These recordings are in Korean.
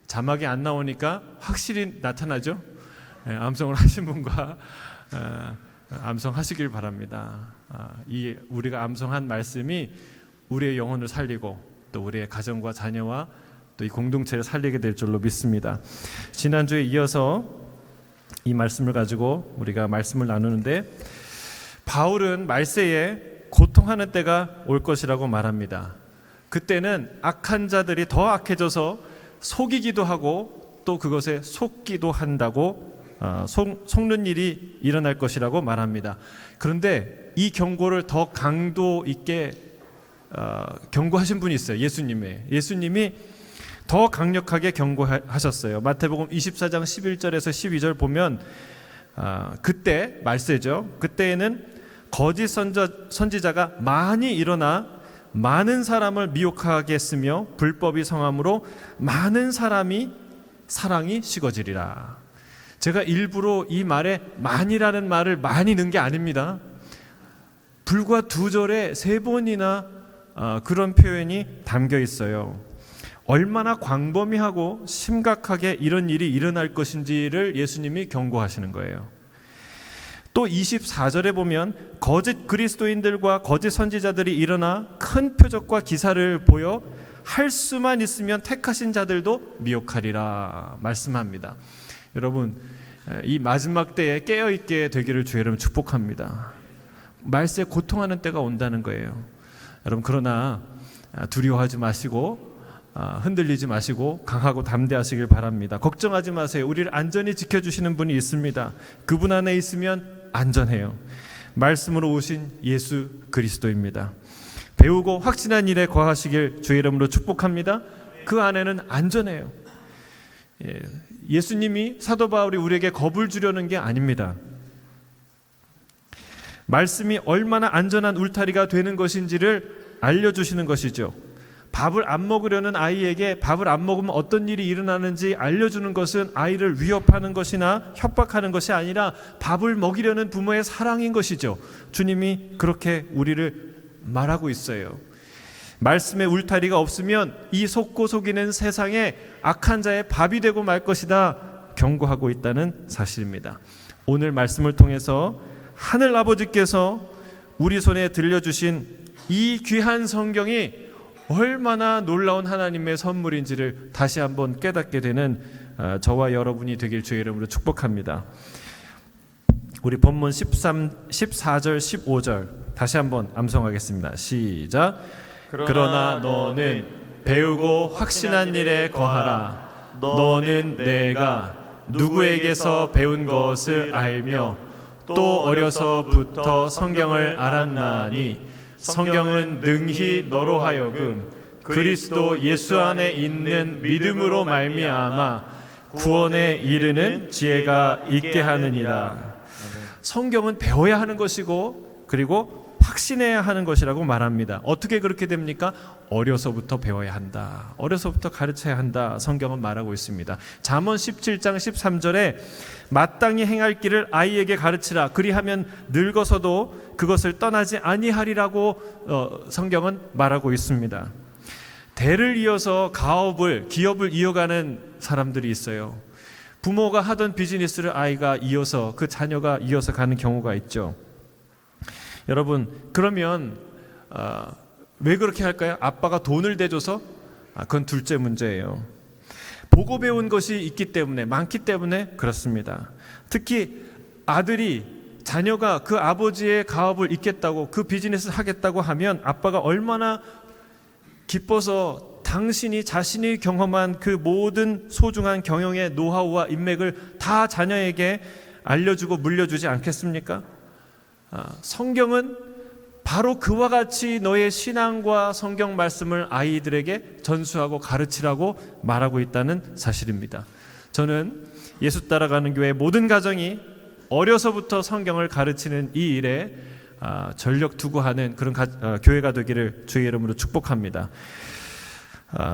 자막이 안 나오니까 확실히 나타나죠. 암송을 하신 분과 암송하시길 바랍니다. 이 우리가 암송한 말씀이 우리의 영혼을 살리고 또 우리의 가정과 자녀와 또 이 공동체를 살리게 될 줄로 믿습니다. 지난주에 이어서 이 말씀을 가지고 우리가 말씀을 나누는데, 바울은 말세에 고통하는 때가 올 것이라고 말합니다. 그때는 악한 자들이 더 악해져서 속이기도 하고 또 그것에 속기도 한다고 속는 일이 일어날 것이라고 말합니다. 그런데 이 경고를 더 강도 있게 경고하신 분이 있어요. 예수님이 더 강력하게 경고하셨어요. 마태복음 24장 11절에서 12절 보면 그때 말세죠. 그때에는 거짓 선지자가 많이 일어나 많은 사람을 미혹하겠으며 불법이 성함으로 많은 사랑이 식어지리라. 제가 일부러 이 말에 많이라는 말을 많이 넣은 게 아닙니다. 불과 2절에 3번이나 그런 표현이 담겨 있어요. 얼마나 광범위하고 심각하게 이런 일이 일어날 것인지를 예수님이 경고하시는 거예요. 또 24절에 보면 거짓 그리스도인들과 거짓 선지자들이 일어나 큰 표적과 기사를 보여 할 수만 있으면 택하신 자들도 미혹하리라 말씀합니다. 여러분, 이 마지막 때에 깨어있게 되기를 주의 이름 축복합니다. 말세에 고통하는 때가 온다는 거예요. 여러분, 그러나 두려워하지 마시고 흔들리지 마시고 강하고 담대하시길 바랍니다. 걱정하지 마세요. 우리를 안전히 지켜주시는 분이 있습니다. 그분 안에 있으면 안전해요. 말씀으로 오신 예수 그리스도입니다. 배우고 확신한 일에 거하시길 주의 이름으로 축복합니다. 그 안에는 안전해요. 예수님이, 사도 바울이 우리에게 겁을 주려는 게 아닙니다. 말씀이 얼마나 안전한 울타리가 되는 것인지를 알려주시는 것이죠. 밥을 안 먹으려는 아이에게 밥을 안 먹으면 어떤 일이 일어나는지 알려주는 것은 아이를 위협하는 것이나 협박하는 것이 아니라 밥을 먹이려는 부모의 사랑인 것이죠. 주님이 그렇게 우리를 말하고 있어요. 말씀의 울타리가 없으면 이 속고 속이는 세상에 악한 자의 밥이 되고 말 것이다 경고하고 있다는 사실입니다. 오늘 말씀을 통해서 하늘 아버지께서 우리 손에 들려주신 이 귀한 성경이 얼마나 놀라운 하나님의 선물인지를 다시 한번 깨닫게 되는 저와 여러분이 되길 주의 이름으로 축복합니다. 우리 본문 14절 15절 다시 한번 암송하겠습니다. 시작. 그러나 너는 배우고 확신한 일에 거하라. 너는 내가 누구에게서 배운 것을 알며 또 어려서부터 성경을 알았나니 성경은 능히 너로 하여금 그리스도 예수 안에 있는 믿음으로 말미암아 구원에 이르는 지혜가 있게 하느니라. 성경은 배워야 하는 것이고 그리고 확신해야 하는 것이라고 말합니다. 어떻게 그렇게 됩니까? 어려서부터 배워야 한다. 어려서부터 가르쳐야 한다. 성경은 말하고 있습니다. 잠언 17장 13절에 마땅히 행할 길을 아이에게 가르치라. 그리하면 늙어서도 그것을 떠나지 아니하리라고 성경은 말하고 있습니다. 대를 이어서 기업을 이어가는 사람들이 있어요. 부모가 하던 비즈니스를 아이가 이어서, 그 자녀가 이어서 가는 경우가 있죠. 여러분, 그러면 왜 그렇게 할까요? 아빠가 돈을 대줘서? 그건 둘째 문제예요. 보고 배운 것이 있기 때문에, 많기 때문에 그렇습니다. 특히 자녀가 그 아버지의 가업을 잇겠다고, 그 비즈니스를 하겠다고 하면 아빠가 얼마나 기뻐서 자신이 경험한 그 모든 소중한 경영의 노하우와 인맥을 다 자녀에게 알려주고 물려주지 않겠습니까? 성경은 바로 그와 같이 너의 신앙과 성경 말씀을 아이들에게 전수하고 가르치라고 말하고 있다는 사실입니다. 저는 예수 따라가는 교회 모든 가정이 어려서부터 성경을 가르치는 이 일에 전력 두고 하는 그런 교회가 되기를 주의 이름으로 축복합니다.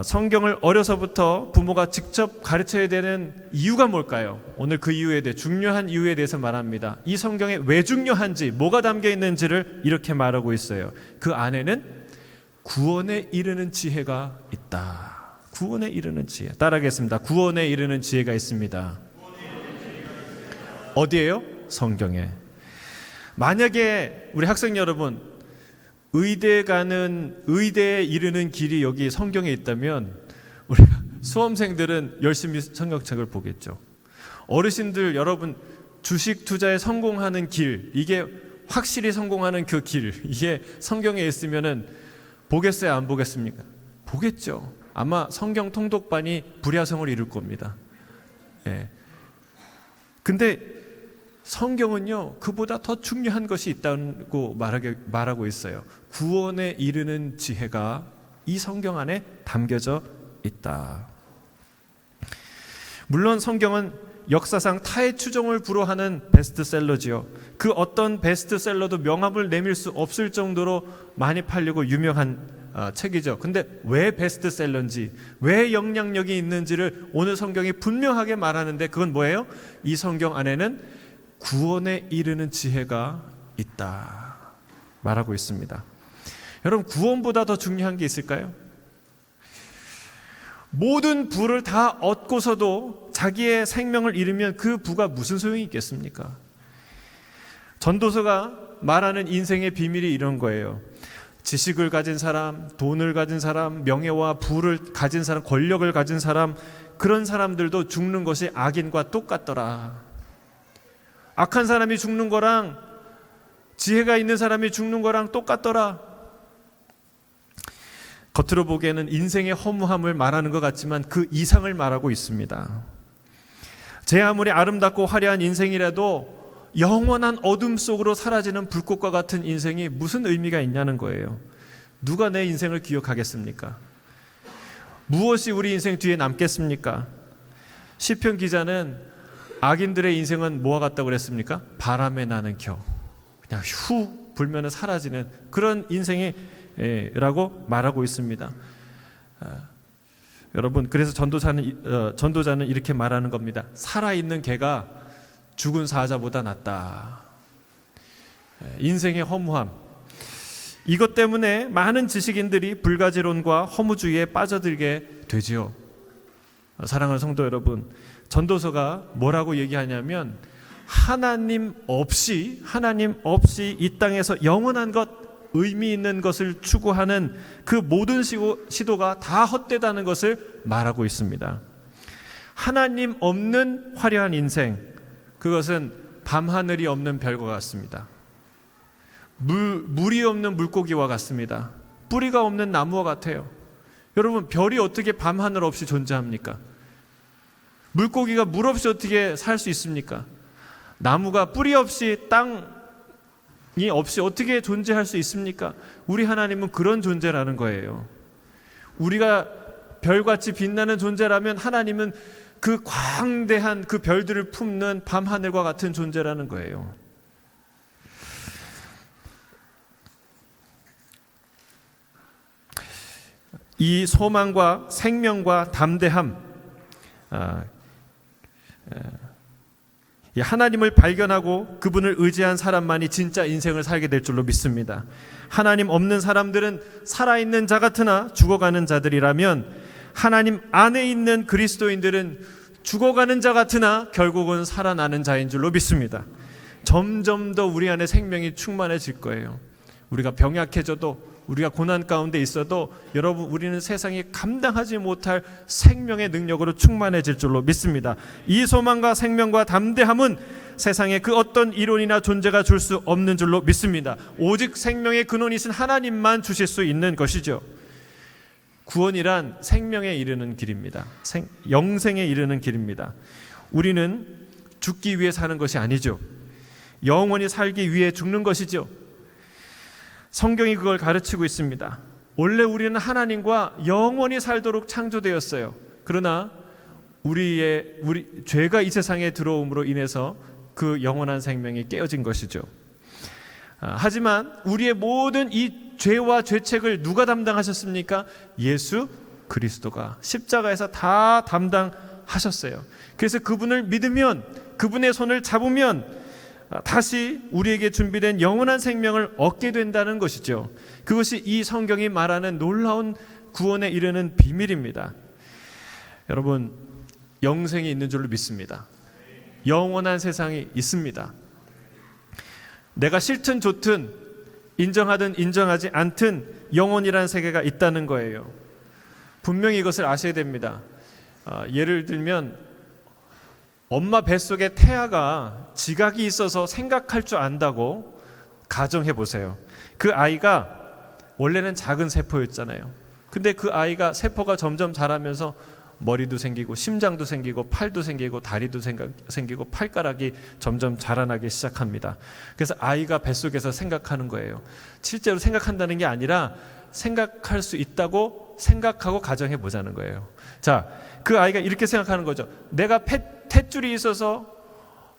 성경을 어려서부터 부모가 직접 가르쳐야 되는 이유가 뭘까요? 오늘 그 이유에 대해, 중요한 이유에 대해서 말합니다. 이 성경에 왜 중요한지, 뭐가 담겨 있는지를 이렇게 말하고 있어요. 그 안에는 구원에 이르는 지혜가 있다. 구원에 이르는 지혜. 따라하겠습니다. 구원에 이르는 지혜가 있습니다. 어디에요? 성경에. 만약에 우리 학생 여러분, 의대에 이르는 길이 여기 성경에 있다면 우리 수험생들은 열심히 성경책을 보겠죠. 어르신들 여러분, 주식 투자에 성공하는 길, 이게 확실히 성공하는 그 길, 이게 성경에 있으면은 보겠어요, 안 보겠습니까? 보겠죠. 아마 성경 통독반이 불야성을 이룰 겁니다. 예. 근데 성경은요, 그보다 더 중요한 것이 있다고 말하고 있어요. 구원에 이르는 지혜가 이 성경 안에 담겨져 있다. 물론 성경은 역사상 타의 추종을 불허하는 베스트셀러지요. 그 어떤 베스트셀러도 명함을 내밀 수 없을 정도로 많이 팔리고 유명한 책이죠. 근데 왜 베스트셀러인지, 왜 영향력이 있는지를 오늘 성경이 분명하게 말하는데, 그건 뭐예요? 이 성경 안에는 구원에 이르는 지혜가 있다 말하고 있습니다. 여러분, 구원보다 더 중요한 게 있을까요? 모든 부를 다 얻고서도 자기의 생명을 잃으면 그 부가 무슨 소용이 있겠습니까? 전도서가 말하는 인생의 비밀이 이런 거예요. 지식을 가진 사람, 돈을 가진 사람, 명예와 부를 가진 사람, 권력을 가진 사람, 그런 사람들도 죽는 것이 악인과 똑같더라. 악한 사람이 죽는 거랑 지혜가 있는 사람이 죽는 거랑 똑같더라. 겉으로 보기에는 인생의 허무함을 말하는 것 같지만 그 이상을 말하고 있습니다. 제 아무리 아름답고 화려한 인생이라도 영원한 어둠 속으로 사라지는 불꽃과 같은 인생이 무슨 의미가 있냐는 거예요. 누가 내 인생을 기억하겠습니까? 무엇이 우리 인생 뒤에 남겠습니까? 시편 기자는 악인들의 인생은 뭐와 같다고 그랬습니까? 바람에 나는 겨. 그냥 후 불면 사라지는 그런 인생이라고 말하고 있습니다. 여러분, 그래서 전도자는 이렇게 말하는 겁니다. 살아있는 개가 죽은 사자보다 낫다. 인생의 허무함, 이것 때문에 많은 지식인들이 불가지론과 허무주의에 빠져들게 되지요. 사랑하는 성도 여러분, 전도서가 뭐라고 얘기하냐면 하나님 없이 이 땅에서 영원한 것, 의미 있는 것을 추구하는 그 모든 시도가 다 헛되다는 것을 말하고 있습니다. 하나님 없는 화려한 인생, 그것은 밤하늘이 없는 별과 같습니다. 물이 없는 물고기와 같습니다. 뿌리가 없는 나무와 같아요. 여러분, 별이 어떻게 밤하늘 없이 존재합니까? 물고기가 물 없이 어떻게 살 수 있습니까? 나무가 뿌리 없이 땅이 없이 어떻게 존재할 수 있습니까? 우리 하나님은 그런 존재라는 거예요. 우리가 별같이 빛나는 존재라면 하나님은 그 광대한 그 별들을 품는 밤하늘과 같은 존재라는 거예요. 이 소망과 생명과 담대함, 하나님을 발견하고 그분을 의지한 사람만이 진짜 인생을 살게 될 줄로 믿습니다. 하나님 없는 사람들은 살아있는 자 같으나 죽어가는 자들이라면, 하나님 안에 있는 그리스도인들은 죽어가는 자 같으나 결국은 살아나는 자인 줄로 믿습니다. 점점 더 우리 안에 생명이 충만해질 거예요. 우리가 병약해져도, 우리가 고난 가운데 있어도 여러분, 우리는 세상이 감당하지 못할 생명의 능력으로 충만해질 줄로 믿습니다. 이 소망과 생명과 담대함은 세상에 그 어떤 이론이나 존재가 줄 수 없는 줄로 믿습니다. 오직 생명의 근원이신 하나님만 주실 수 있는 것이죠. 구원이란 생명에 이르는 길입니다. 영생에 이르는 길입니다. 우리는 죽기 위해 사는 것이 아니죠. 영원히 살기 위해 죽는 것이죠. 성경이 그걸 가르치고 있습니다. 원래 우리는 하나님과 영원히 살도록 창조되었어요. 그러나 우리 죄가 이 세상에 들어옴으로 인해서 그 영원한 생명이 깨어진 것이죠. 하지만 우리의 모든 이 죄와 죄책을 누가 담당하셨습니까? 예수 그리스도가 십자가에서 다 담당하셨어요. 그래서 그분을 믿으면, 그분의 손을 잡으면 다시 우리에게 준비된 영원한 생명을 얻게 된다는 것이죠. 그것이 이 성경이 말하는 놀라운 구원에 이르는 비밀입니다. 여러분, 영생이 있는 줄로 믿습니다. 영원한 세상이 있습니다. 내가 싫든 좋든 인정하든 인정하지 않든 영혼이라는 세계가 있다는 거예요. 분명히 이것을 아셔야 됩니다. 예를 들면 엄마 뱃속에 태아가 지각이 있어서 생각할 줄 안다고 가정해 보세요. 그 아이가 원래는 작은 세포였잖아요. 근데 그 아이가 세포가 점점 자라면서 머리도 생기고 심장도 생기고 팔도 생기고 다리도 생기고 팔가락이 점점 자라나기 시작합니다. 그래서 아이가 뱃속에서 생각하는 거예요. 실제로 생각한다는 게 아니라 생각할 수 있다고 생각하고 가정해 보자는 거예요. 자, 그 아이가 이렇게 생각하는 거죠. 내가 탯줄이 있어서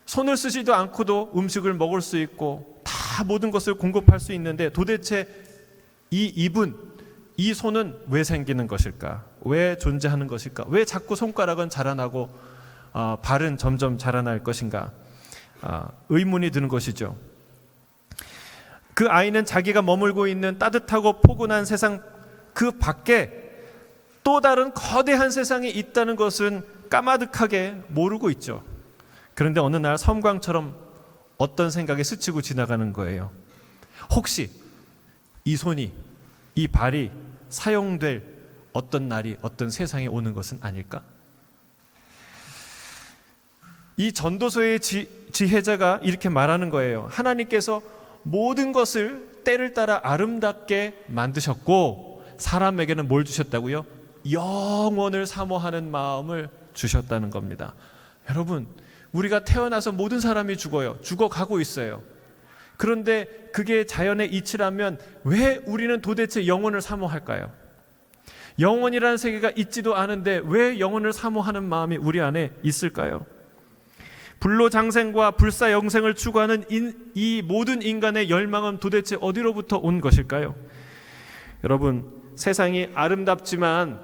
손을 쓰지도 않고도 음식을 먹을 수 있고 다 모든 것을 공급할 수 있는데 도대체 이 입은, 이 손은 왜 생기는 것일까? 왜 존재하는 것일까? 왜 자꾸 손가락은 자라나고 발은 점점 자라날 것인가? 의문이 드는 것이죠. 그 아이는 자기가 머물고 있는 따뜻하고 포근한 세상 그 밖에 또 다른 거대한 세상이 있다는 것은 까마득하게 모르고 있죠. 그런데 어느 날 섬광처럼 어떤 생각이 스치고 지나가는 거예요. 혹시 이 손이, 이 발이 사용될 어떤 날이, 어떤 세상에 오는 것은 아닐까? 이 전도서의 지혜자가 이렇게 말하는 거예요. 하나님께서 모든 것을 때를 따라 아름답게 만드셨고 사람에게는 뭘 주셨다고요? 영원을 사모하는 마음을 주셨다는 겁니다. 여러분, 우리가 태어나서 모든 사람이 죽어요. 죽어가고 있어요. 그런데 그게 자연의 이치라면 왜 우리는 도대체 영혼을 사모할까요? 영혼이라는 세계가 있지도 않은데 왜 영혼을 사모하는 마음이 우리 안에 있을까요? 불로장생과 불사영생을 추구하는 이 모든 인간의 열망은 도대체 어디로부터 온 것일까요? 여러분, 세상이 아름답지만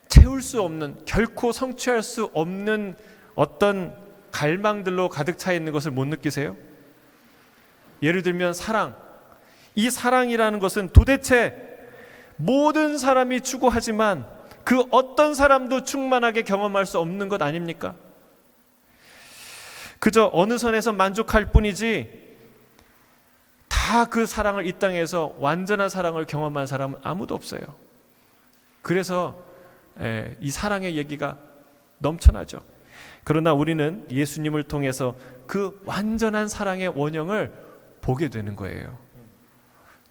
채울 수 없는, 결코 성취할 수 없는 어떤 갈망들로 가득 차 있는 것을 못 느끼세요? 예를 들면 사랑. 이 사랑이라는 것은 도대체 모든 사람이 추구하지만 그 어떤 사람도 충만하게 경험할 수 없는 것 아닙니까? 그저 어느 선에서 만족할 뿐이지 다 그 사랑을 이 땅에서 완전한 사랑을 경험한 사람은 아무도 없어요. 그래서 이 사랑의 얘기가 넘쳐나죠. 그러나 우리는 예수님을 통해서 그 완전한 사랑의 원형을 보게 되는 거예요.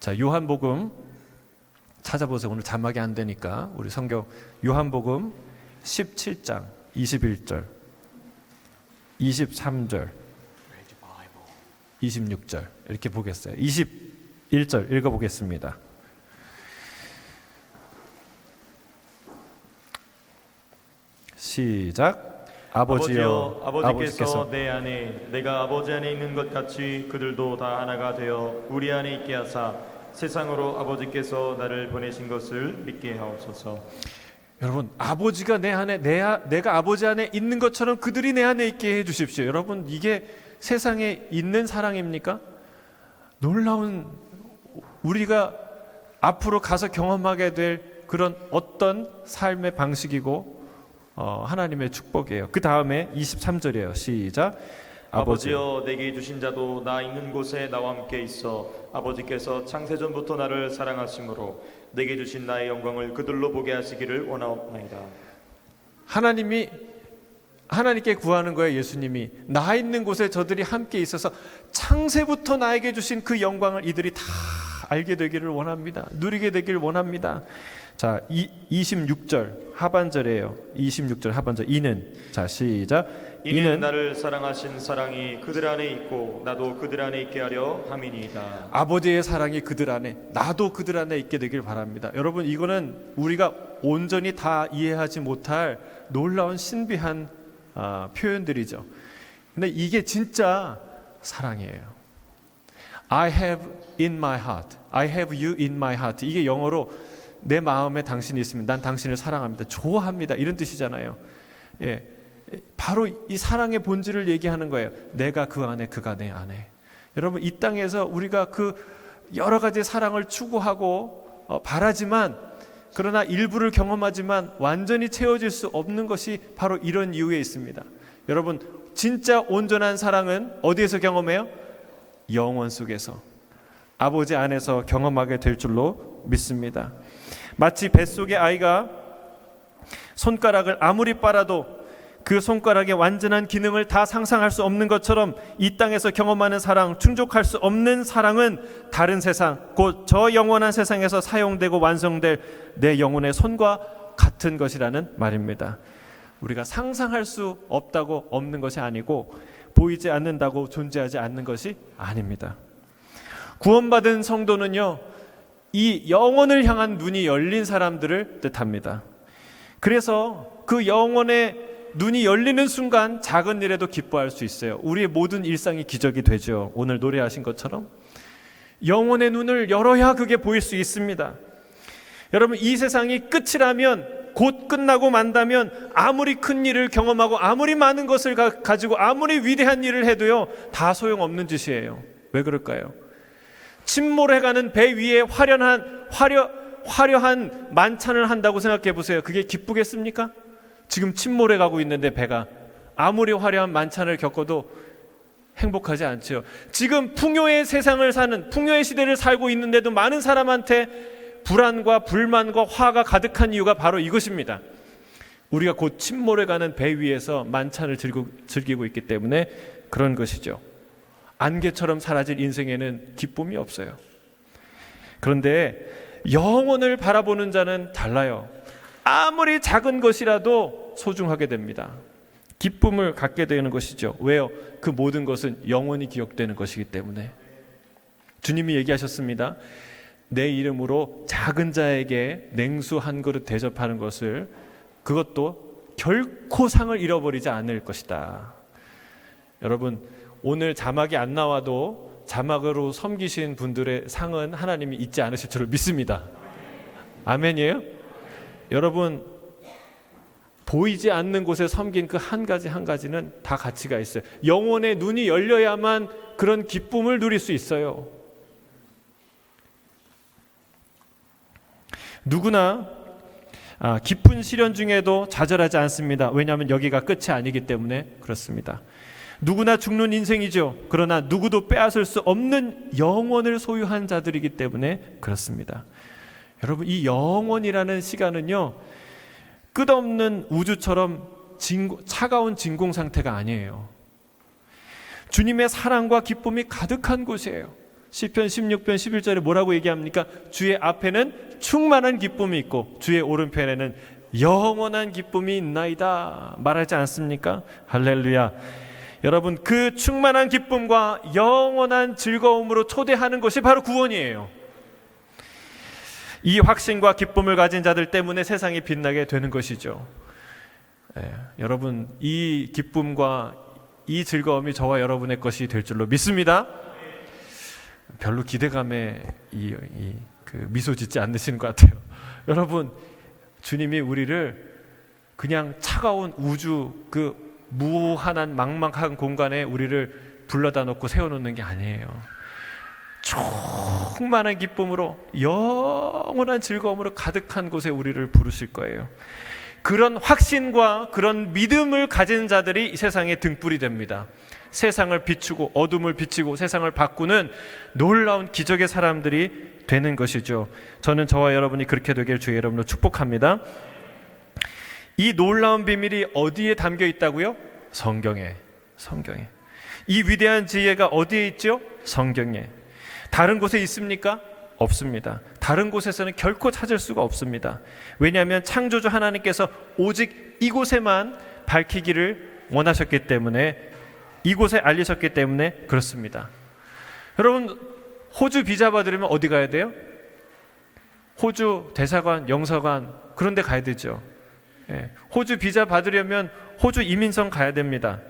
자, 요한복음 찾아보세요. 오늘 자막이 안 되니까 우리 성경 요한복음 17장 21절 23절 26절 이렇게 보겠어요. 21절 읽어보겠습니다. 시작. 아버지여, 아버지께서 내 안에 내가 아버지 안에 있는 것 같이 그들도 다 하나가 되어 우리 안에 있게 하사 세상으로 아버지께서 나를 보내신 것을 믿게 하옵소서. 여러분, 아버지가 내 안에, 내가 아버지 안에 있는 것처럼 그들이 내 안에 있게 해주십시오. 여러분, 이게 세상에 있는 사랑입니까? 놀라운, 우리가 앞으로 가서 경험하게 될 그런 어떤 삶의 방식이고 하나님의 축복이에요. 그 다음에 23절이에요. 시작. 아버지여, 내게 주신 자도 나 있는 곳에 나와 함께 있어 아버지께서 창세전부터 나를 사랑하심으로 내게 주신 나의 영광을 그들로 보게 하시기를 원하옵나이다. 하나님께 구하는 거예요. 예수님이 나 있는 곳에 저들이 함께 있어서 창세부터 나에게 주신 그 영광을 이들이 다 알게 되기를 원합니다. 누리게 되기를 원합니다. 자, 26절 하반절이에요. 26절 하반절. 이는, 자 시작. 이는 나를 사랑하신 사랑이 그들 안에 있고 나도 그들 안에 있게 하려 함이니이다. 아버지의 사랑이 그들 안에, 나도 그들 안에 있게 되길 바랍니다. 여러분, 이거는 우리가 온전히 다 이해하지 못할 놀라운 신비한 표현들이죠. 근데 이게 진짜 사랑이에요. I have in my heart, I have you in my heart. 이게 영어로 내 마음에 당신이 있으면 난 당신을 사랑합니다, 좋아합니다, 이런 뜻이잖아요. 예, 바로 이 사랑의 본질을 얘기하는 거예요. 내가 그 안에, 그가 내 안에. 여러분, 이 땅에서 우리가 그 여러 가지 사랑을 추구하고 바라지만 그러나 일부를 경험하지만 완전히 채워질 수 없는 것이 바로 이런 이유에 있습니다. 여러분, 진짜 온전한 사랑은 어디에서 경험해요? 영원 속에서, 아버지 안에서 경험하게 될 줄로 믿습니다. 마치 뱃속의 아이가 손가락을 아무리 빨아도 그 손가락의 완전한 기능을 다 상상할 수 없는 것처럼 이 땅에서 경험하는 사랑, 충족할 수 없는 사랑은 다른 세상, 곧 저 영원한 세상에서 사용되고 완성될 내 영혼의 손과 같은 것이라는 말입니다. 우리가 상상할 수 없다고 없는 것이 아니고 보이지 않는다고 존재하지 않는 것이 아닙니다. 구원받은 성도는요, 이 영혼을 향한 눈이 열린 사람들을 뜻합니다. 그래서 그 영혼의 눈이 열리는 순간 작은 일에도 기뻐할 수 있어요. 우리의 모든 일상이 기적이 되죠. 오늘 노래하신 것처럼 영혼의 눈을 열어야 그게 보일 수 있습니다. 여러분, 이 세상이 끝이라면, 곧 끝나고 만다면 아무리 큰 일을 경험하고 아무리 많은 것을 가지고 아무리 위대한 일을 해도요, 다 소용없는 짓이에요. 왜 그럴까요? 침몰해가는 배 위에 화려한 만찬을 한다고 생각해 보세요. 그게 기쁘겠습니까? 지금 침몰해 가고 있는데 배가 아무리 화려한 만찬을 겪어도 행복하지 않죠. 지금 풍요의 세상을 사는, 풍요의 시대를 살고 있는데도 많은 사람한테 불안과 불만과 화가 가득한 이유가 바로 이것입니다. 우리가 곧 침몰해 가는 배 위에서 만찬을 즐기고 있기 때문에 그런 것이죠. 안개처럼 사라질 인생에는 기쁨이 없어요. 그런데 영혼을 바라보는 자는 달라요. 아무리 작은 것이라도 소중하게 됩니다. 기쁨을 갖게 되는 것이죠. 왜요? 그 모든 것은 영원히 기억되는 것이기 때문에. 주님이 얘기하셨습니다. 내 이름으로 작은 자에게 냉수 한 그릇 대접하는 것을, 그것도 결코 상을 잃어버리지 않을 것이다. 여러분, 오늘 자막이 안 나와도 자막으로 섬기신 분들의 상은 하나님이 잊지 않으실 줄을 믿습니다. 아멘이에요? 여러분, 보이지 않는 곳에 섬긴 그 한 가지 한 가지는 다 가치가 있어요. 영혼의 눈이 열려야만 그런 기쁨을 누릴 수 있어요. 누구나 깊은 시련 중에도 좌절하지 않습니다. 왜냐하면 여기가 끝이 아니기 때문에 그렇습니다. 누구나 죽는 인생이죠. 그러나 누구도 빼앗을 수 없는 영혼을 소유한 자들이기 때문에 그렇습니다. 여러분, 이 영혼이라는 시간은요, 끝없는 우주처럼 차가운 진공 상태가 아니에요. 주님의 사랑과 기쁨이 가득한 곳이에요. 시편 16편 11절에 뭐라고 얘기합니까? 주의 앞에는 충만한 기쁨이 있고 주의 오른편에는 영원한 기쁨이 있나이다 말하지 않습니까? 할렐루야. 여러분, 그 충만한 기쁨과 영원한 즐거움으로 초대하는 것이 바로 구원이에요. 이 확신과 기쁨을 가진 자들 때문에 세상이 빛나게 되는 것이죠. 여러분, 이 기쁨과 이 즐거움이 저와 여러분의 것이 될 줄로 믿습니다. 별로 기대감에 그 미소 짓지 않으시는 것 같아요. 여러분, 주님이 우리를 그냥 차가운 우주, 그 무한한 막막한 공간에 우리를 불러다 놓고 세워놓는 게 아니에요. 충만한 기쁨으로, 영원한 즐거움으로 가득한 곳에 우리를 부르실 거예요. 그런 확신과 그런 믿음을 가진 자들이 이 세상의 등불이 됩니다. 세상을 비추고 어둠을 비추고 세상을 바꾸는 놀라운 기적의 사람들이 되는 것이죠. 저는 저와 여러분이 그렇게 되길 주의 이름으로 축복합니다. 이 놀라운 비밀이 어디에 담겨 있다고요? 성경에. 이 위대한 지혜가 어디에 있죠? 성경에. 다른 곳에 있습니까? 없습니다. 다른 곳에서는 결코 찾을 수가 없습니다. 왜냐하면 창조주 하나님께서 오직 이곳에만 밝히기를 원하셨기 때문에, 이곳에 알리셨기 때문에 그렇습니다. 여러분, 호주 비자 받으려면 어디 가야 돼요? 호주 대사관, 영사관, 그런 데 가야 되죠. 호주 비자 받으려면 호주 이민성 가야 됩니다.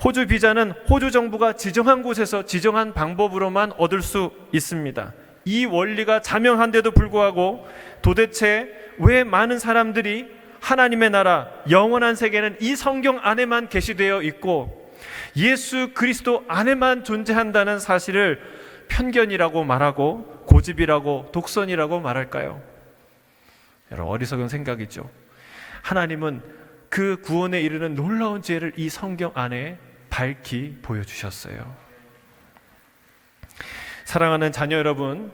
호주 비자는 호주 정부가 지정한 곳에서 지정한 방법으로만 얻을 수 있습니다. 이 원리가 자명한데도 불구하고 도대체 왜 많은 사람들이 하나님의 나라, 영원한 세계는 이 성경 안에만 계시되어 있고 예수 그리스도 안에만 존재한다는 사실을 편견이라고 말하고 고집이라고 독선이라고 말할까요? 여러분, 어리석은 생각이죠. 하나님은 그 구원에 이르는 놀라운 지혜를 이 성경 안에 밝히 보여주셨어요. 사랑하는 자녀 여러분,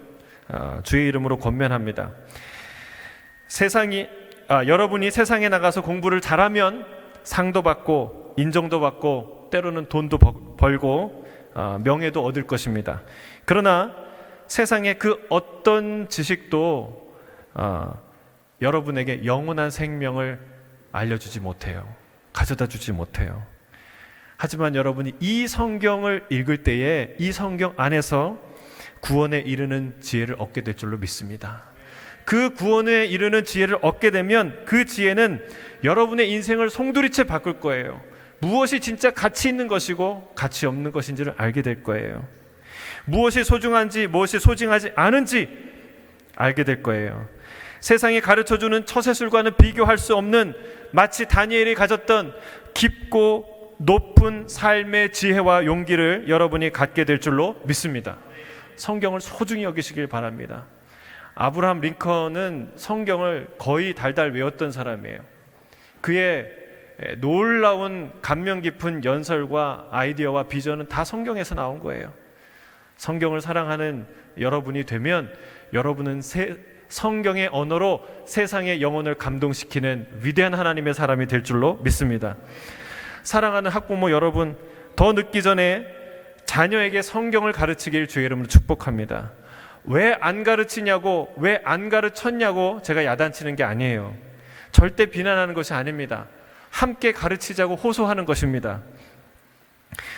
주의 이름으로 권면합니다. 여러분이 세상에 나가서 공부를 잘하면 상도 받고 인정도 받고 때로는 돈도 벌고 명예도 얻을 것입니다. 그러나 세상의 그 어떤 지식도 여러분에게 영원한 생명을 알려주지 못해요. 가져다 주지 못해요. 하지만 여러분이 이 성경을 읽을 때에 이 성경 안에서 구원에 이르는 지혜를 얻게 될 줄로 믿습니다. 그 구원에 이르는 지혜를 얻게 되면 그 지혜는 여러분의 인생을 송두리째 바꿀 거예요. 무엇이 진짜 가치 있는 것이고 가치 없는 것인지를 알게 될 거예요. 무엇이 소중한지 무엇이 소중하지 않은지 알게 될 거예요. 세상이 가르쳐주는 처세술과는 비교할 수 없는 마치 다니엘이 가졌던 깊고 높은 삶의 지혜와 용기를 여러분이 갖게 될 줄로 믿습니다. 성경을 소중히 여기시길 바랍니다. 아브라함 링컨은 성경을 거의 달달 외웠던 사람이에요. 그의 놀라운 감명 깊은 연설과 아이디어와 비전은 다 성경에서 나온 거예요. 성경을 사랑하는 여러분이 되면 여러분은 성경의 언어로 세상의 영혼을 감동시키는 위대한 하나님의 사람이 될 줄로 믿습니다. 사랑하는 학부모 여러분, 더 늦기 전에 자녀에게 성경을 가르치길 주의 이름으로 축복합니다. 왜 안 가르치냐고, 왜 안 가르쳤냐고 제가 야단치는 게 아니에요. 절대 비난하는 것이 아닙니다. 함께 가르치자고 호소하는 것입니다.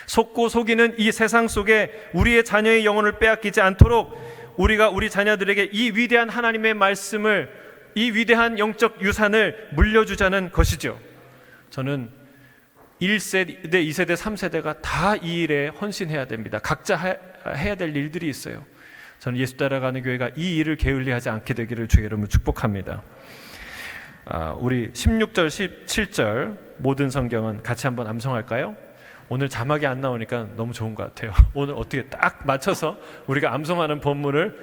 속고 속이는 이 세상 속에 우리의 자녀의 영혼을 빼앗기지 않도록 우리가 우리 자녀들에게 이 위대한 하나님의 말씀을, 이 위대한 영적 유산을 물려주자는 것이죠. 저는 1세대, 2세대, 3세대가 다 이 일에 헌신해야 됩니다. 각자 해야 될 일들이 있어요. 저는 예수 따라가는 교회가 이 일을 게을리하지 않게 되기를 주의 이름으로 축복합니다. 우리 16절, 17절 모든 성경은 같이 한번 암송할까요? 오늘 자막이 안 나오니까 너무 좋은 것 같아요. 오늘 어떻게 딱 맞춰서 우리가 암송하는 본문을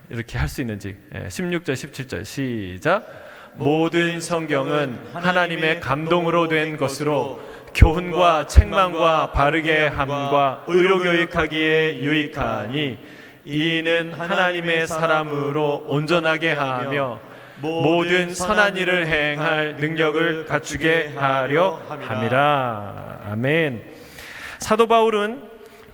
이렇게 할 수 있는지. 16절, 17절 시작. 모든 성경은 하나님의 감동으로 된 것으로 교훈과 책망과 바르게 함과 의로교육하기에 유익하니 이는 하나님의 사람으로 온전하게 하며 모든 선한 일을 행할 능력을 갖추게 하려 함이라. 아멘. 사도 바울은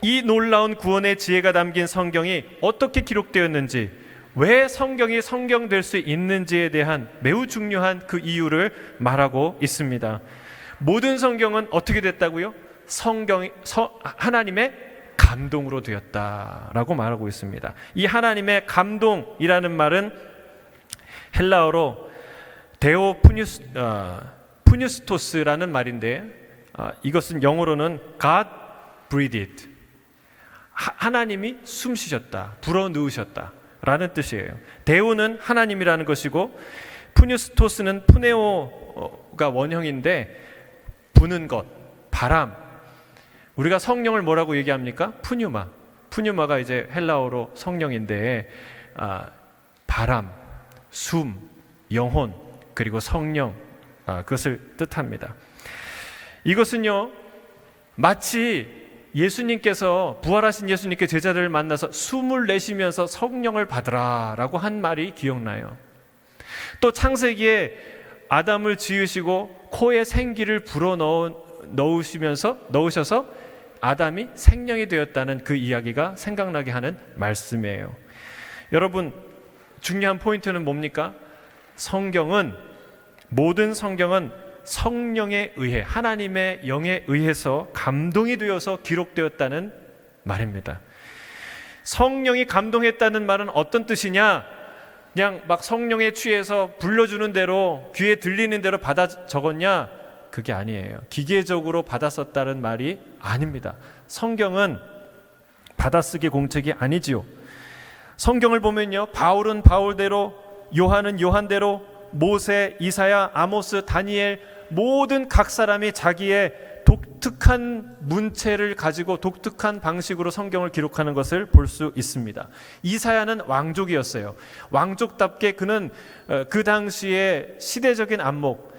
이 놀라운 구원의 지혜가 담긴 성경이 어떻게 기록되었는지, 왜 성경이 성경될 수 있는지에 대한 매우 중요한 그 이유를 말하고 있습니다. 모든 성경은 어떻게 됐다고요? 하나님의 감동으로 되었다라고 말하고 있습니다. 이 하나님의 감동이라는 말은 헬라어로 푸뉴스토스라는 말인데, 이것은 영어로는 God breathed, 하나님이 숨쉬셨다, 불어넣으셨다 라는 뜻이에요. 데오는 하나님이라는 것이고 푸뉴스토스는 푸네오가 원형인데 부는 것, 바람. 우리가 성령을 뭐라고 얘기합니까? 푸뉴마가 이제 헬라어로 성령인데 바람, 숨, 영혼, 그리고 성령, 그것을 뜻합니다. 이것은요, 마치 예수님께서, 부활하신 예수님께 제자들을 만나서 숨을 내쉬면서 성령을 받으라 라고 한 말이 기억나요. 또 창세기에 아담을 지으시고 코에 생기를 넣으셔서 아담이 생명이 되었다는 그 이야기가 생각나게 하는 말씀이에요. 여러분, 중요한 포인트는 뭡니까? 모든 성경은 성령에 의해, 하나님의 영에 의해서 감동이 되어서 기록되었다는 말입니다. 성령이 감동했다는 말은 어떤 뜻이냐? 그냥 막 성령에 취해서 불러주는 대로, 귀에 들리는 대로 받아 적었냐? 그게 아니에요. 기계적으로 받아 썼다는 말이 아닙니다. 성경은 받아쓰기 공책이 아니지요. 성경을 보면요, 바울은 바울대로, 요한은 요한대로, 모세, 이사야, 아모스, 다니엘, 모든 각 사람이 자기의 독특한 문체를 가지고 독특한 방식으로 성경을 기록하는 것을 볼 수 있습니다. 이사야는 왕족이었어요. 왕족답게 그는 그 당시에 시대적인 안목,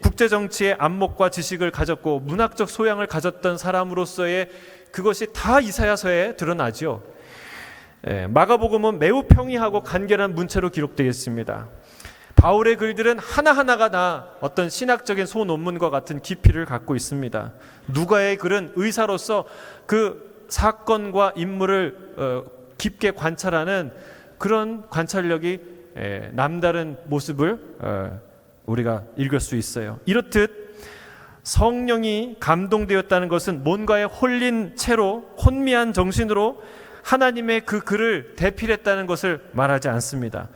국제 정치의 안목과 지식을 가졌고 문학적 소양을 가졌던 사람으로서의 그것이 다 이사야서에 드러나죠. 마가복음은 매우 평이하고 간결한 문체로 기록되어 있습니다. 바울의 글들은 하나하나가 다 어떤 신학적인 소논문과 같은 깊이를 갖고 있습니다. 누가의 글은 의사로서 그 사건과 인물을 깊게 관찰하는 그런 관찰력이 남다른 모습을 우리가 읽을 수 있어요. 이렇듯 성령이 감동되었다는 것은 뭔가에 홀린 채로 혼미한 정신으로 하나님의 그 글을 대필했다는 것을 말하지 않습니다.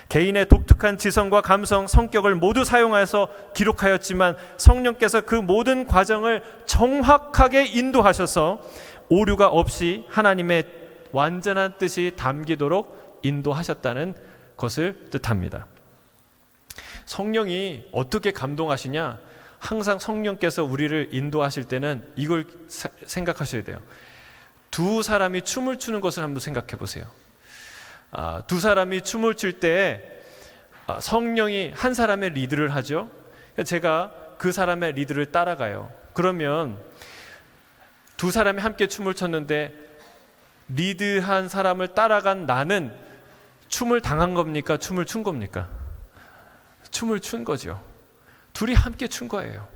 개인의 독특한 지성과 감성, 성격을 모두 사용해서 기록하였지만 성령께서 그 모든 과정을 정확하게 인도하셔서 오류가 없이 하나님의 완전한 뜻이 담기도록 인도하셨다는 것을 뜻합니다. 성령이 어떻게 감동하시냐? 항상 성령께서 우리를 인도하실 때는 이걸 생각하셔야 돼요. 두 사람이 춤을 추는 것을 한번 생각해 보세요. 두 사람이 춤을 출 때 성령이 한 사람의 리드를 하죠. 제가 그 사람의 리드를 따라가요. 그러면 두 사람이 함께 춤을 췄는데 리드한 사람을 따라간 나는 춤을 당한 겁니까? 춤을 춘 겁니까? 춤을 춘 거죠. 둘이 함께 춘 거예요.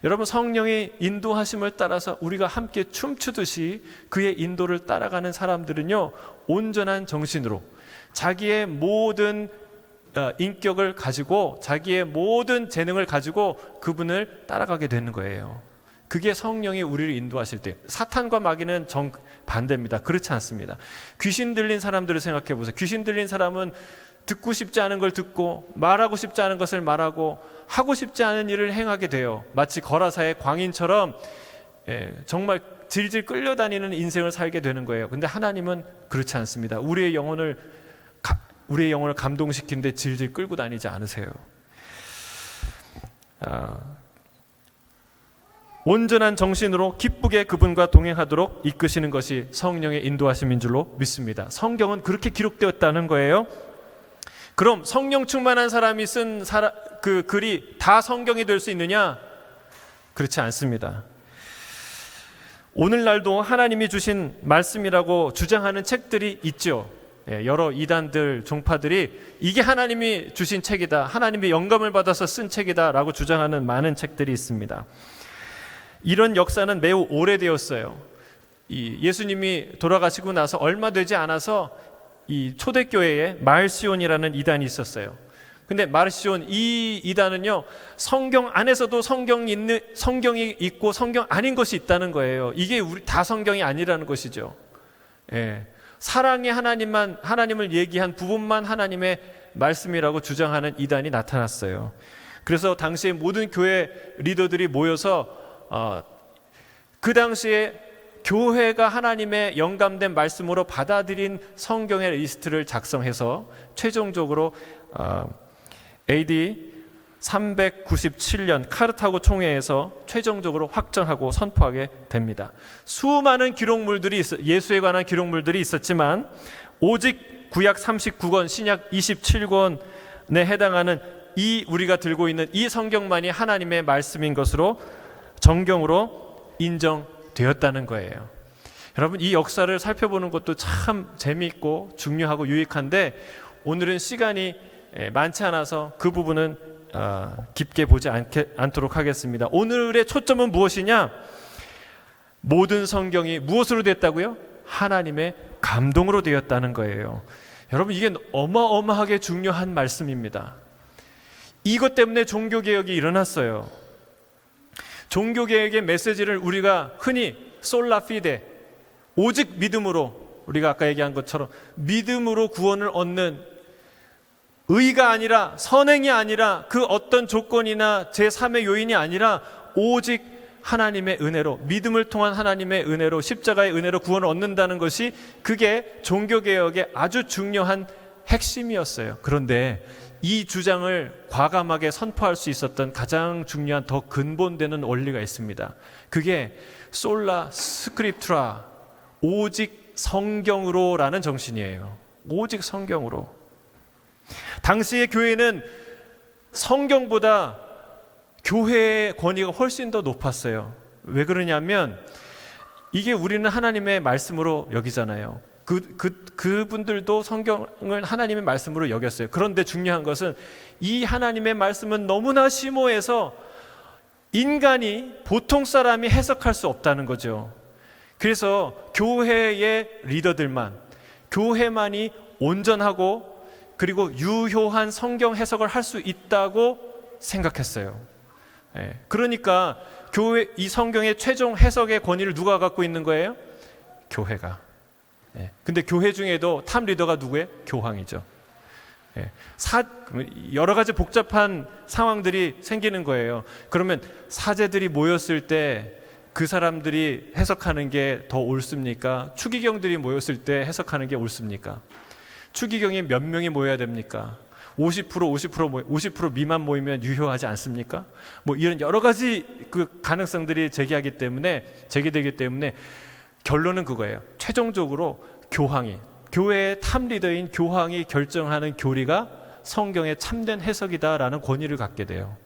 여러분, 성령의 인도하심을 따라서 우리가 함께 춤추듯이 그의 인도를 따라가는 사람들은요, 온전한 정신으로 자기의 모든 인격을 가지고 자기의 모든 재능을 가지고 그분을 따라가게 되는 거예요. 그게 성령이 우리를 인도하실 때. 사탄과 마귀는 정반대입니다. 그렇지 않습니다. 귀신 들린 사람들을 생각해 보세요. 귀신 들린 사람은 듣고 싶지 않은 걸 듣고 말하고 싶지 않은 것을 말하고 하고 싶지 않은 일을 행하게 돼요. 마치 거라사의 광인처럼 정말 질질 끌려다니는 인생을 살게 되는 거예요. 근데 하나님은 그렇지 않습니다. 우리의 영혼을 감동시키는데 질질 끌고 다니지 않으세요. 온전한 정신으로 기쁘게 그분과 동행하도록 이끄시는 것이 성령의 인도하심인 줄로 믿습니다. 성경은 그렇게 기록되었다는 거예요. 그럼 성령 충만한 사람이 쓴 그 글이 다 성경이 될 수 있느냐? 그렇지 않습니다. 오늘날도 하나님이 주신 말씀이라고 주장하는 책들이 있죠. 여러 이단들, 종파들이 이게 하나님이 주신 책이다, 하나님의 영감을 받아서 쓴 책이다 라고 주장하는 많은 책들이 있습니다. 이런 역사는 매우 오래되었어요. 예수님이 돌아가시고 나서 얼마 되지 않아서 이 초대교회에 말시온이라는 이단이 있었어요. 근데 말시온 이 이단은요, 성경 안에서도 성경이 있고 성경 아닌 것이 있다는 거예요. 이게 우리 다 성경이 아니라는 것이죠. 사랑의 하나님을 얘기한 부분만 하나님의 말씀이라고 주장하는 이단이 나타났어요. 그래서 당시에 모든 교회 리더들이 모여서 그 당시에 교회가 하나님의 영감된 말씀으로 받아들인 성경의 리스트를 작성해서 최종적으로 AD 397년 카르타고 총회에서 최종적으로 확정하고 선포하게 됩니다. 수많은 기록물들이 예수에 관한 기록물들이 있었지만 오직 구약 39권, 신약 27권에 해당하는 우리가 들고 있는 이 성경만이 하나님의 말씀인 것으로 정경으로 인정되었다는 거예요. 여러분, 이 역사를 살펴보는 것도 참 재미있고 중요하고 유익한데 오늘은 시간이 많지 않아서 그 부분은 깊게 보지 않도록 하겠습니다. 오늘의 초점은 무엇이냐? 모든 성경이 무엇으로 됐다고요? 하나님의 감동으로 되었다는 거예요. 여러분, 이게 어마어마하게 중요한 말씀입니다. 이것 때문에 종교개혁이 일어났어요. 종교개혁의 메시지를 우리가 흔히 솔라 피데, 오직 믿음으로, 우리가 아까 얘기한 것처럼 믿음으로 구원을 얻는, 의가 아니라, 선행이 아니라, 그 어떤 조건이나 제3의 요인이 아니라 오직 하나님의 은혜로, 믿음을 통한 하나님의 은혜로, 십자가의 은혜로 구원을 얻는다는 것이, 그게 종교개혁의 아주 중요한 핵심이었어요. 그런데 이 주장을 과감하게 선포할 수 있었던 가장 중요한 더 근본되는 원리가 있습니다. 그게 솔라 스크립투라, 오직 성경으로라는 정신이에요. 오직 성경으로. 당시의 교회는 성경보다 교회의 권위가 훨씬 더 높았어요. 왜 그러냐면 이게 우리는 하나님의 말씀으로 여기잖아요. 그분들도 성경을 하나님의 말씀으로 여겼어요. 그런데 중요한 것은 이 하나님의 말씀은 너무나 심오해서 인간이, 보통 사람이 해석할 수 없다는 거죠. 그래서 교회의 리더들만, 교회만이 온전하고 그리고 유효한 성경 해석을 할 수 있다고 생각했어요. 그러니까 교회, 이 성경의 최종 해석의 권위를 누가 갖고 있는 거예요? 교회가. 근데 교회 중에도 탑 리더가 누구예요? 교황이죠. 여러 가지 복잡한 상황들이 생기는 거예요. 그러면 사제들이 모였을 때 그 사람들이 해석하는 게 더 옳습니까? 추기경들이 모였을 때 해석하는 게 옳습니까? 추기경이 몇 명이 모여야 됩니까? 50% 미만 모이면 유효하지 않습니까? 뭐 이런 여러 가지 그 가능성들이 제기되기 때문에 결론은 그거예요. 최종적으로 교회의 탑 리더인 교황이 결정하는 교리가 성경의 참된 해석이다라는 권위를 갖게 돼요.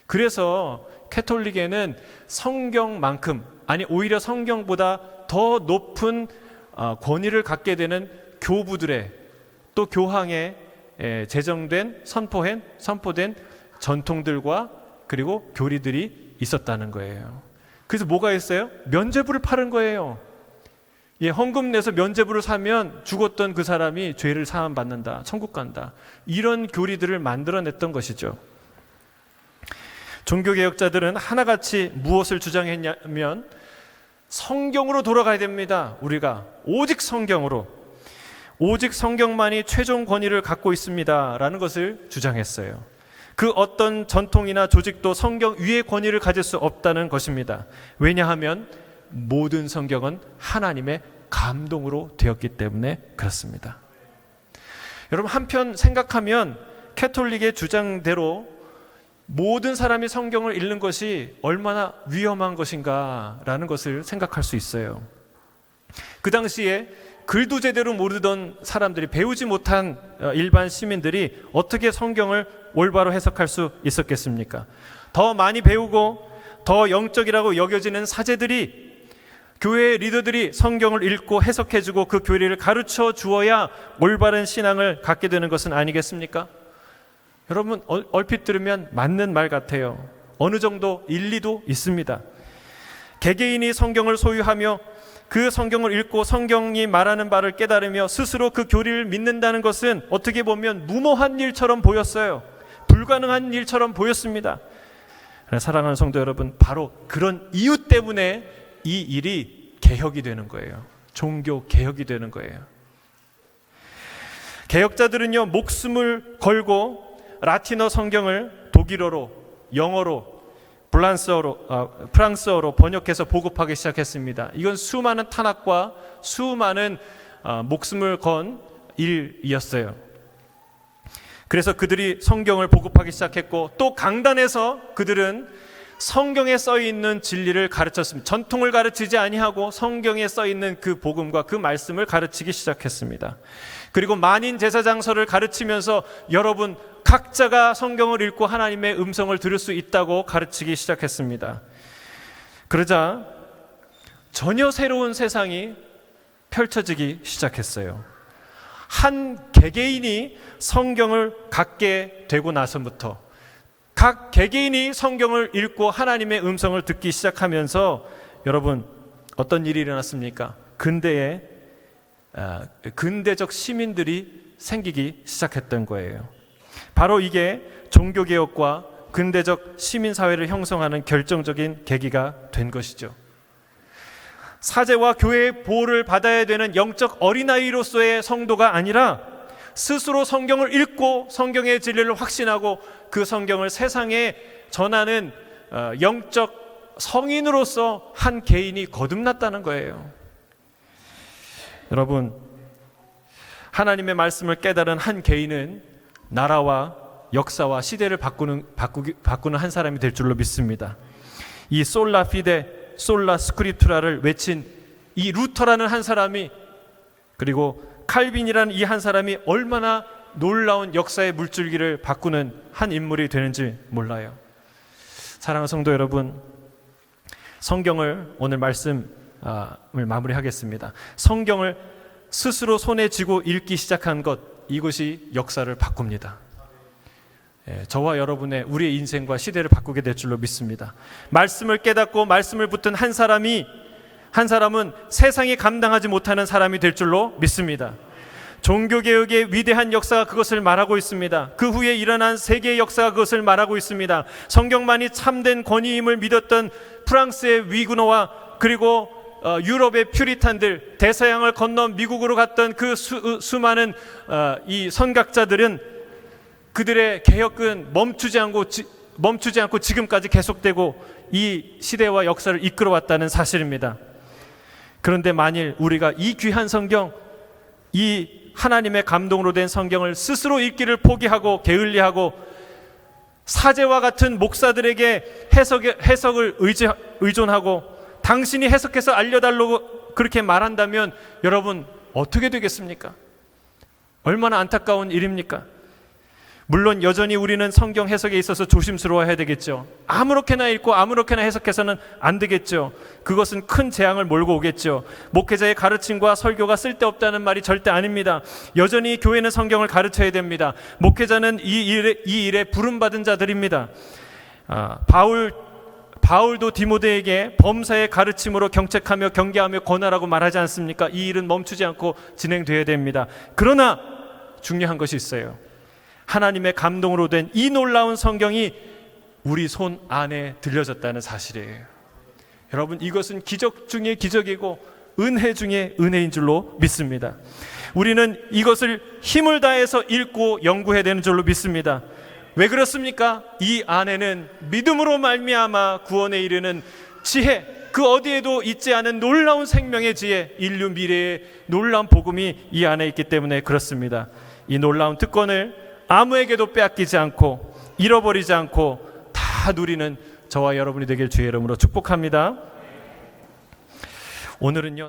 그래서 캐톨릭에는 성경만큼, 아니 오히려 성경보다 더 높은 권위를 갖게 되는 교부들의, 또 교황의 선포된 전통들과 그리고 교리들이 있었다는 거예요. 그래서 뭐가 있어요? 면죄부를 파는 거예요. 헌금 내서 면죄부를 사면 죽었던 그 사람이 죄를 사함 받는다, 천국 간다, 이런 교리들을 만들어냈던 것이죠. 종교개혁자들은 하나같이 무엇을 주장했냐면 성경으로 돌아가야 됩니다. 우리가 오직 성경으로, 오직 성경만이 최종 권위를 갖고 있습니다 라는 것을 주장했어요. 그 어떤 전통이나 조직도 성경 위의 권위를 가질 수 없다는 것입니다. 왜냐하면 모든 성경은 하나님의 감동으로 되었기 때문에 그렇습니다. 여러분, 한편 생각하면 캐톨릭의 주장대로 모든 사람이 성경을 읽는 것이 얼마나 위험한 것인가라는 것을 생각할 수 있어요. 그 당시에 글도 제대로 모르던 사람들이, 배우지 못한 일반 시민들이 어떻게 성경을 올바로 해석할 수 있었겠습니까? 더 많이 배우고 더 영적이라고 여겨지는 사제들이, 교회의 리더들이 성경을 읽고 해석해주고 그 교리를 가르쳐 주어야 올바른 신앙을 갖게 되는 것은 아니겠습니까? 여러분, 얼핏 들으면 맞는 말 같아요. 어느 정도 일리도 있습니다. 개개인이 성경을 소유하며 그 성경을 읽고 성경이 말하는 바를 깨달으며 스스로 그 교리를 믿는다는 것은 어떻게 보면 무모한 일처럼 보였어요. 불가능한 일처럼 보였습니다. 사랑하는 성도 여러분, 바로 그런 이유 때문에 이 일이 개혁이 되는 거예요. 종교 개혁이 되는 거예요. 개혁자들은요, 목숨을 걸고 라틴어 성경을 독일어로, 영어로, 프랑스어로 번역해서 보급하기 시작했습니다. 이건 수많은 탄압과 수많은 목숨을 건 일이었어요. 그래서 그들이 성경을 보급하기 시작했고, 또 강단에서 그들은 성경에 써 있는 진리를 가르쳤습니다. 전통을 가르치지 아니하고 성경에 써 있는 그 복음과 그 말씀을 가르치기 시작했습니다. 그리고 만인 제사장서를 가르치면서 여러분 각자가 성경을 읽고 하나님의 음성을 들을 수 있다고 가르치기 시작했습니다. 그러자 전혀 새로운 세상이 펼쳐지기 시작했어요. 한 개개인이 성경을 갖게 되고 나서부터 각 개개인이 성경을 읽고 하나님의 음성을 듣기 시작하면서 여러분 어떤 일이 일어났습니까? 근대적 시민들이 생기기 시작했던 거예요. 바로 이게 종교개혁과 근대적 시민사회를 형성하는 결정적인 계기가 된 것이죠. 사제와 교회의 보호를 받아야 되는 영적 어린아이로서의 성도가 아니라 스스로 성경을 읽고 성경의 진리를 확신하고 그 성경을 세상에 전하는 영적 성인으로서 한 개인이 거듭났다는 거예요. 여러분, 하나님의 말씀을 깨달은 한 개인은 나라와 역사와 시대를 바꾸는 한 사람이 될 줄로 믿습니다. 이 솔라 피데 솔라 스크립투라를 외친 이 루터라는 한 사람이, 그리고 칼빈이라는 이 한 사람이 얼마나 놀라운 역사의 물줄기를 바꾸는 한 인물이 되는지 몰라요. 사랑하는 성도 여러분, 성경을 오늘 말씀을 마무리하겠습니다. 성경을 스스로 손에 쥐고 읽기 시작한 것, 이것이 역사를 바꿉니다. 저와 여러분의 우리의 인생과 시대를 바꾸게 될 줄로 믿습니다. 말씀을 깨닫고 말씀을 붙든 한 사람은 세상이 감당하지 못하는 사람이 될 줄로 믿습니다. 종교개혁의 위대한 역사가 그것을 말하고 있습니다. 그 후에 일어난 세계의 역사가 그것을 말하고 있습니다. 성경만이 참된 권위임을 믿었던 프랑스의 위구노와 그리고 유럽의 퓨리탄들, 대서양을 건너 미국으로 갔던 그 수많은 이 선각자들은 그들의 개혁은 멈추지 않고 지금까지 계속되고 이 시대와 역사를 이끌어왔다는 사실입니다. 그런데 만일 우리가 이 귀한 성경, 이 하나님의 감동으로 된 성경을 스스로 읽기를 포기하고 게을리하고 사제와 같은 목사들에게 해석을 의존하고 당신이 해석해서 알려달라고 그렇게 말한다면 여러분 어떻게 되겠습니까? 얼마나 안타까운 일입니까? 물론 여전히 우리는 성경 해석에 있어서 조심스러워야 되겠죠. 아무렇게나 읽고 아무렇게나 해석해서는 안 되겠죠. 그것은 큰 재앙을 몰고 오겠죠. 목회자의 가르침과 설교가 쓸데없다는 말이 절대 아닙니다. 여전히 교회는 성경을 가르쳐야 됩니다. 목회자는 이 일에 부름받은 자들입니다. 바울도 디모데에게 범사의 가르침으로 경책하며 경계하며 권하라고 말하지 않습니까? 이 일은 멈추지 않고 진행되어야 됩니다. 그러나 중요한 것이 있어요. 하나님의 감동으로 된 이 놀라운 성경이 우리 손 안에 들려졌다는 사실이에요. 여러분, 이것은 기적 중에 기적이고 은혜 중에 은혜인 줄로 믿습니다. 우리는 이것을 힘을 다해서 읽고 연구해야 되는 줄로 믿습니다. 왜 그렇습니까? 이 안에는 믿음으로 말미암아 구원에 이르는 지혜, 그 어디에도 있지 않은 놀라운 생명의 지혜, 인류 미래의 놀라운 복음이 이 안에 있기 때문에 그렇습니다. 이 놀라운 특권을 아무에게도 빼앗기지 않고 잃어버리지 않고 다 누리는 저와 여러분이 되길 주의 이름으로 축복합니다. 오늘은요.